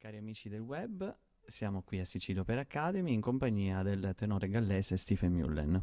Cari amici del web, siamo qui a Sicilia Opera Academy in compagnia del tenore gallese Stephen Mullen.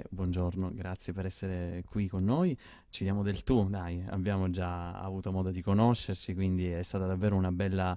Buongiorno, grazie per essere qui con noi. Ci diamo del tu, dai, abbiamo già avuto modo di conoscerci, quindi è stata davvero una bella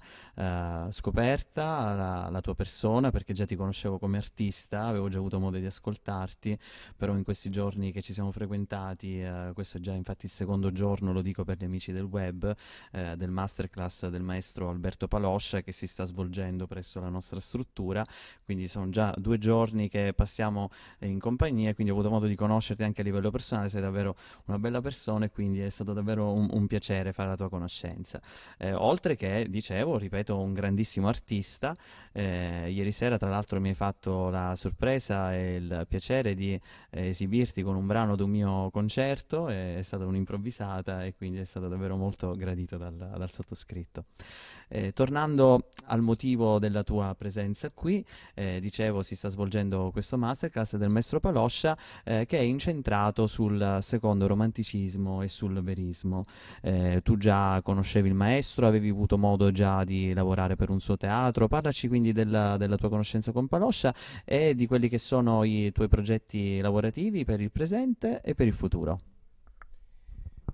scoperta la tua persona, perché già ti conoscevo come artista, avevo già avuto modo di ascoltarti, però in questi giorni che ci siamo frequentati, questo è già infatti il secondo giorno, lo dico per gli amici del web, del masterclass del maestro Alberto Paloscia che si sta svolgendo presso la nostra struttura, quindi sono già 2 giorni che passiamo in compagnia, quindi ho avuto modo di conoscerti anche a livello personale, sei davvero una bella persona e quindi è stato davvero un piacere fare la tua conoscenza. Oltre che, dicevo, ripeto, un grandissimo artista, ieri sera tra l'altro mi hai fatto la sorpresa e il piacere di esibirti con un brano d'un mio concerto, è stata un'improvvisata e quindi è stato davvero molto gradito dal sottoscritto. Tornando al motivo della tua presenza qui, dicevo si sta svolgendo questo masterclass del maestro Paloscia che è incentrato sul secondo romanticismo e sul verismo. Tu già conoscevi il maestro, avevi avuto modo già di lavorare per un suo teatro, parlaci quindi della tua conoscenza con Paloscia e di quelli che sono i tuoi progetti lavorativi per il presente e per il futuro.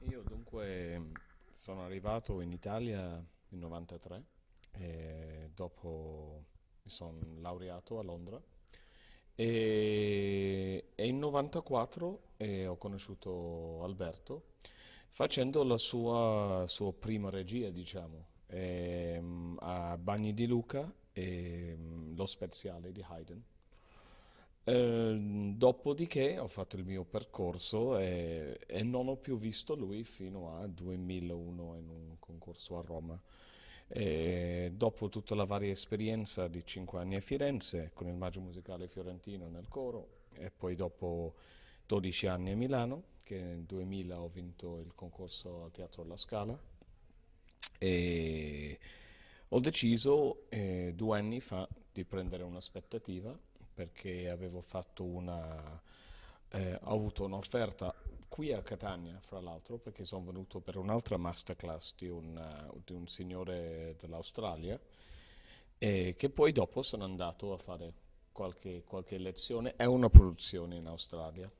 Io dunque sono arrivato in Italia nel 93 e dopo mi sono laureato a Londra e in 94 ho conosciuto Alberto facendo sua prima regia, diciamo, a Bagni di Luca e Lo Speziale di Haydn. Dopodiché ho fatto il mio percorso e non ho più visto lui fino a 2001 in un concorso a Roma. E dopo tutta la varia esperienza di 5 anni a Firenze con il Maggio Musicale Fiorentino nel coro e poi dopo 12 anni a Milano, che nel 2000 ho vinto il concorso al Teatro La Scala e ho deciso 2 anni fa di prendere un'aspettativa perché ho avuto un'offerta qui a Catania, fra l'altro, perché sono venuto per un'altra masterclass di un signore dell'Australia e che poi dopo sono andato a fare qualche lezione e una produzione in Australia.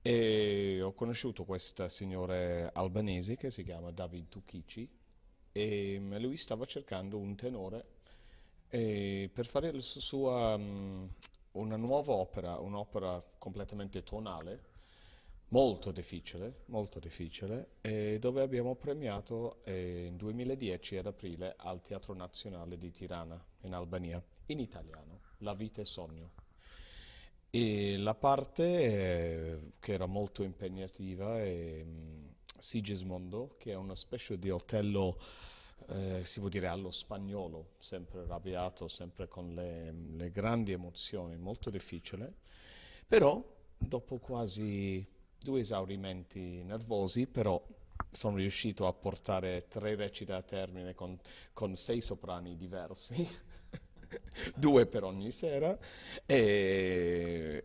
E ho conosciuto questa signore albanese che si chiama David Tukici e lui stava cercando un tenore per fare una nuova opera, un'opera completamente tonale, molto difficile, e dove abbiamo premiato nel 2010 ad aprile al Teatro Nazionale di Tirana, in Albania, in italiano, La vita è sogno. E la parte che era molto impegnativa è Sigismondo, che è una specie di Otello, si può dire allo spagnolo, sempre arrabbiato, sempre con le grandi emozioni, molto difficile. Però dopo quasi 2 esaurimenti nervosi, però sono riuscito a portare 3 recite a termine con 6 soprani diversi, 2 per ogni sera, e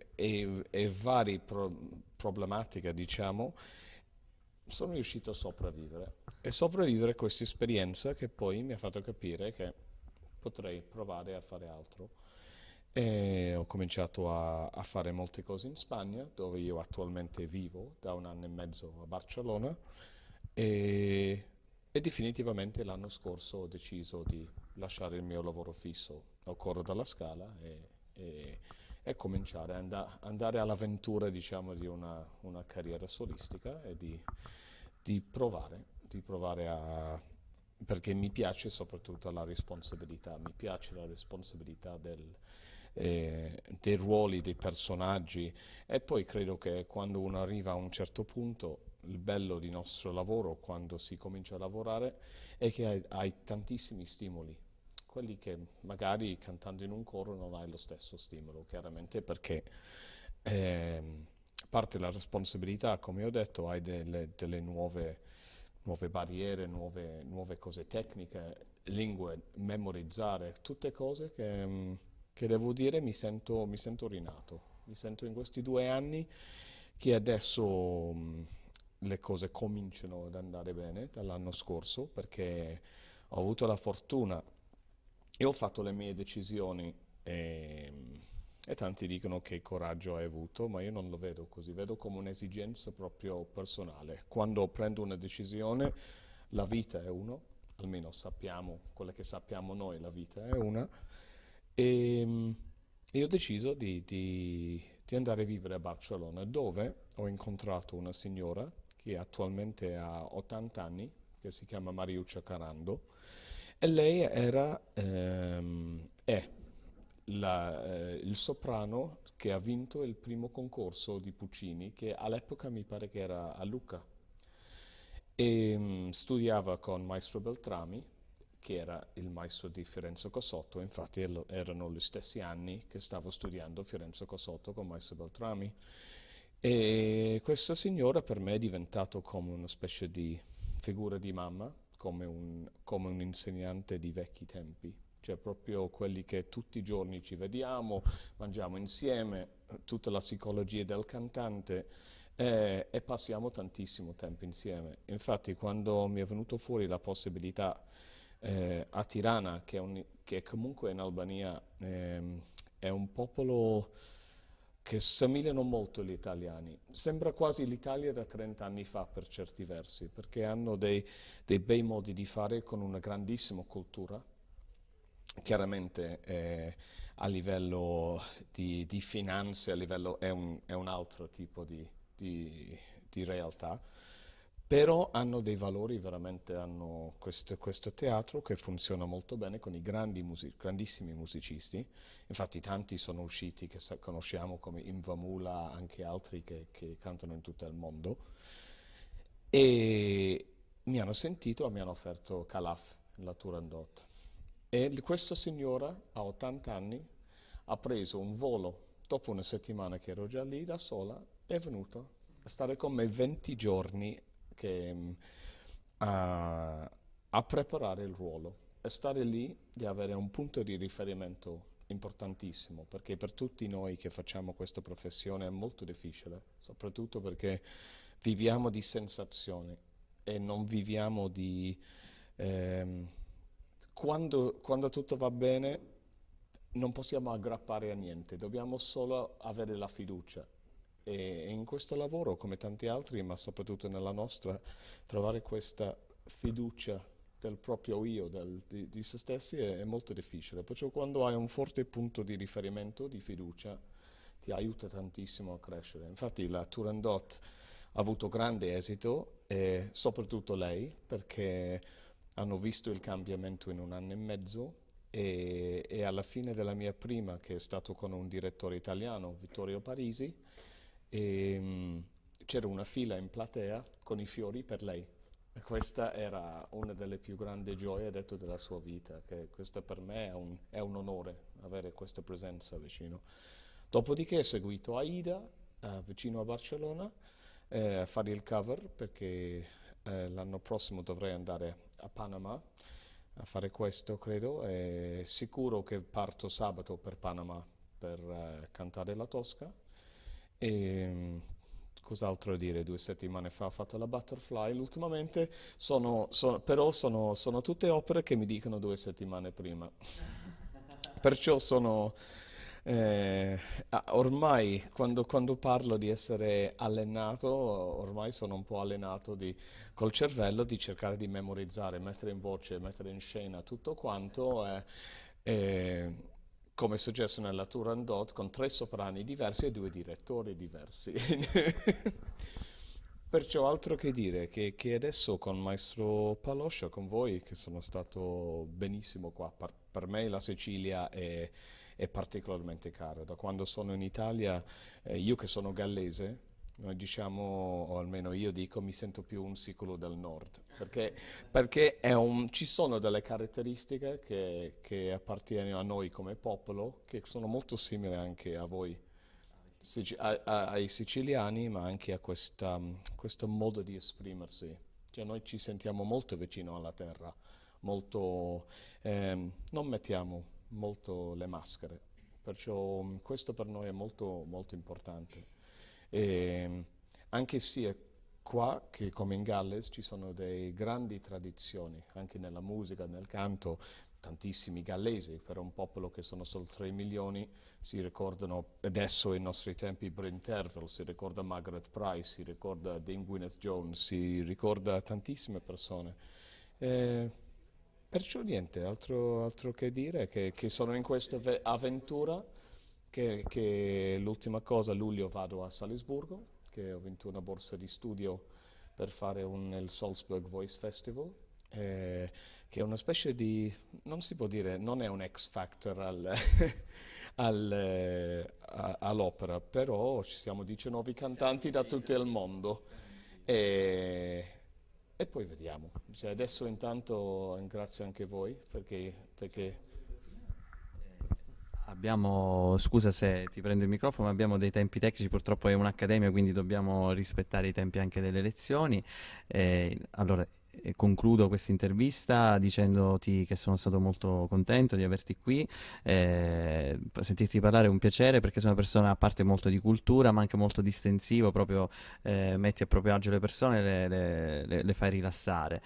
varie problematiche, diciamo, sono riuscito a sopravvivere. E sopravvivere questa esperienza che poi mi ha fatto capire che potrei provare a fare altro. E ho cominciato a fare molte cose in Spagna, dove io attualmente vivo da 1 anno e mezzo a Barcellona, e, e definitivamente l'anno scorso ho deciso di lasciare il mio lavoro fisso al Coro della Scala e cominciare ad andare all'avventura, diciamo, di una carriera solistica e di provare perché mi piace soprattutto la responsabilità, mi piace la responsabilità dei ruoli, dei personaggi e poi credo che quando uno arriva a un certo punto, il bello di nostro lavoro quando si comincia a lavorare è che hai tantissimi stimoli, quelli che magari cantando in un coro non hai lo stesso stimolo, chiaramente perché a parte la responsabilità, come ho detto, hai delle nuove barriere, nuove cose tecniche, lingue, memorizzare, tutte cose che devo dire mi sento rinato. Mi sento in questi 2 anni che adesso le cose cominciano ad andare bene dall'anno scorso perché ho avuto la fortuna e ho fatto le mie decisioni e tanti dicono che coraggio hai avuto, ma io non lo vedo così, vedo come un'esigenza proprio personale. Quando prendo una decisione, la vita è uno, almeno sappiamo, quella che sappiamo noi, la vita è una, e io ho deciso di andare a vivere a Barcellona, dove ho incontrato una signora che attualmente ha 80 anni, che si chiama Mariuccia Carando, e lei è il soprano che ha vinto il primo concorso di Puccini, che all'epoca mi pare che era a Lucca, e studiava con Maestro Beltrami, che era il maestro di Fiorenzo Cossotto. Infatti erano gli stessi anni che stavo studiando Fiorenzo Cossotto con Maestro Beltrami. E questa signora per me è diventato come una specie di figura di mamma, come un insegnante di vecchi tempi, cioè proprio quelli che tutti i giorni ci vediamo, mangiamo insieme, tutta la psicologia del cantante e passiamo tantissimo tempo insieme. Infatti quando mi è venuto fuori la possibilità a Tirana, che comunque in Albania è un popolo che somigliano molto agli italiani. Sembra quasi l'Italia da 30 anni fa per certi versi, perché hanno dei bei modi di fare con una grandissima cultura. Chiaramente a livello di finanze, è un altro tipo di realtà, però hanno dei valori veramente, hanno questo teatro che funziona molto bene con i grandissimi musicisti. Infatti tanti sono usciti che conosciamo come Invamula, anche altri che cantano in tutto il mondo. E mi hanno sentito e mi hanno offerto Calaf, la Turandot. E questa signora a 80 anni ha preso un volo dopo una settimana che ero già lì da sola, è venuta a stare con me 20 giorni a preparare il ruolo e stare lì di avere un punto di riferimento importantissimo, perché per tutti noi che facciamo questa professione è molto difficile, soprattutto perché viviamo di sensazioni e non viviamo di... ehm, quando tutto va bene non possiamo aggrappare a niente, dobbiamo solo avere la fiducia. E in questo lavoro, come tanti altri, ma soprattutto nella nostra, trovare questa fiducia del proprio io, di se stessi, è molto difficile. Perciò quando hai un forte punto di riferimento, di fiducia, ti aiuta tantissimo a crescere. Infatti la Turandot ha avuto grande esito, e soprattutto lei, perché hanno visto il cambiamento in un anno e mezzo e alla fine della mia prima, che è stato con un direttore italiano, Vittorio Parisi, c'era una fila in platea con i fiori per lei. E questa era una delle più grandi gioie, ha detto, della sua vita, che questo per me è un onore avere questa presenza vicino. Dopodiché ho seguito Aida, vicino a Barcellona, a fare il cover, perché l'anno prossimo dovrei andare a Panama a fare questo, credo. È sicuro che parto sabato per Panama per cantare la Tosca. E cos'altro dire? 2 settimane fa ho fatto la Butterfly. Ultimamente però sono tutte opere che mi dicono 2 settimane prima. Perciò ormai quando parlo di essere allenato, ormai sono un po' allenato col cervello di cercare di memorizzare, mettere in voce, mettere in scena tutto quanto. E, come è successo nella Turandot, con 3 soprani diversi e 2 direttori diversi. Perciò altro che dire, che adesso con Maestro Paloscia, con voi, che sono stato benissimo qua. Per me la Sicilia è particolarmente cara. Da quando sono in Italia, io che sono gallese, noi diciamo, o almeno io dico, mi sento più un sicolo del nord, perché ci sono delle caratteristiche che appartengono a noi come popolo, che sono molto simili anche a voi, ai siciliani, ma anche a questo modo di esprimersi. Cioè noi ci sentiamo molto vicino alla terra, non mettiamo molto le maschere, perciò questo per noi è molto, molto importante. E anche sì, qua, che come in Galles, ci sono delle grandi tradizioni, anche nella musica, nel canto, tantissimi gallesi, per un popolo che sono solo 3 milioni, si ricordano adesso ai nostri tempi Bryn Terfel, si ricorda Margaret Price, si ricorda Dame Gwyneth Jones, si ricorda tantissime persone. Eh, Perciò niente, altro che dire, che sono in questa avventura, che l'ultima cosa, a luglio vado a Salisburgo, che ho vinto una borsa di studio per fare il Salzburg Voice Festival, che è una specie di, non si può dire, non è un X Factor all'opera, però ci siamo 19 cantanti da tutto il mondo e, e poi vediamo. Cioè, adesso intanto ringrazio anche voi perché Scusa se ti prendo il microfono, ma abbiamo dei tempi tecnici, purtroppo è un'accademia, quindi dobbiamo rispettare i tempi anche delle lezioni. Allora, concludo questa intervista dicendoti che sono stato molto contento di averti qui, sentirti parlare è un piacere perché sei una persona a parte molto di cultura, ma anche molto distensivo, proprio metti a proprio agio le persone, le fai rilassare.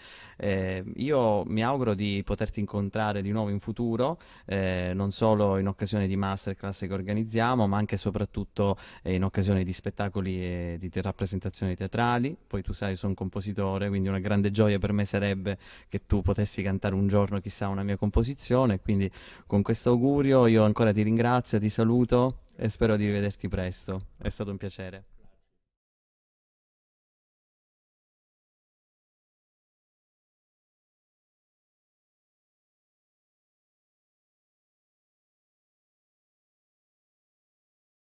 Io mi auguro di poterti incontrare di nuovo in futuro, non solo in occasione di masterclass che organizziamo, ma anche e soprattutto in occasione di spettacoli e di rappresentazioni teatrali. Poi tu sai, sono un compositore, quindi una grande gioia per me sarebbe che tu potessi cantare un giorno, chissà, una mia composizione. Quindi con questo augurio io ancora ti ringrazio, ti saluto e spero di rivederti presto. È stato un piacere.